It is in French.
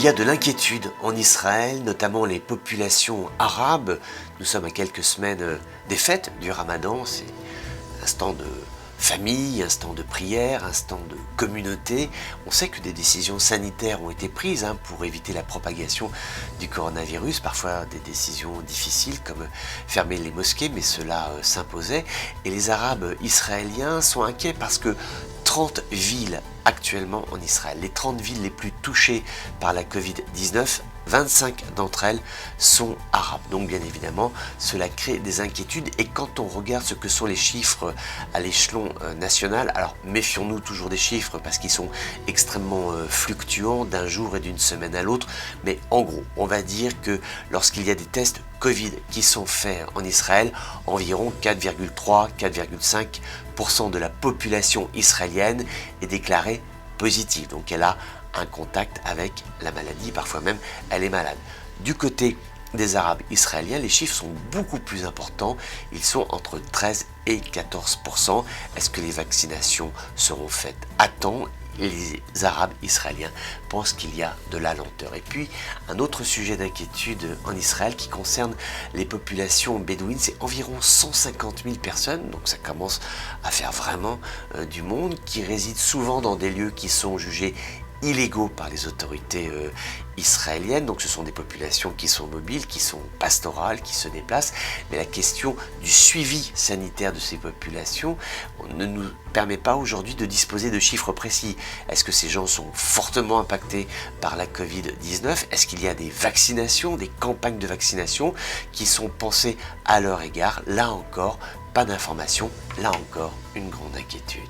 Il y a de l'inquiétude en Israël, notamment les populations arabes. Nous sommes à quelques semaines des fêtes du Ramadan, c'est un instant de famille, un instant de prière, un instant de communauté. On sait que des décisions sanitaires ont été prises pour éviter la propagation du coronavirus, parfois des décisions difficiles comme fermer les mosquées, mais cela s'imposait. Et les Arabes israéliens sont inquiets parce que 30 villes actuellement en Israël, les 30 villes les plus touchées par la Covid-19, 25 d'entre elles sont arabes. Donc bien évidemment, cela crée des inquiétudes et quand on regarde ce que sont les chiffres à l'échelon national, alors méfions-nous toujours des chiffres parce qu'ils sont extrêmement fluctuants d'un jour et d'une semaine à l'autre, mais en gros, on va dire que lorsqu'il y a des tests Covid qui sont faits en Israël, environ 4,3-4,5% de la population israélienne est déclarée positive. Donc elle a un contact avec la maladie, parfois même elle est malade. Du côté des Arabes israéliens, les chiffres sont beaucoup plus importants, ils sont entre 13 et 14%. Est-ce que les vaccinations seront faites à temps ? Les Arabes israéliens pensent qu'il y a de la lenteur. Et puis, un autre sujet d'inquiétude en Israël qui concerne les populations bédouines, c'est environ 150 000 personnes, donc ça commence à faire vraiment du monde, qui résident souvent dans des lieux qui sont jugés illégaux par les autorités israéliennes. Donc ce sont des populations qui sont mobiles, qui sont pastorales, qui se déplacent. Mais la question du suivi sanitaire de ces populations ne nous permet pas aujourd'hui de disposer de chiffres précis. Est-ce que ces gens sont fortement impactés par la Covid-19 ? Est-ce qu'il y a des vaccinations, des campagnes de vaccination qui sont pensées à leur égard ? Là encore, pas d'informations. Là encore, une grande inquiétude.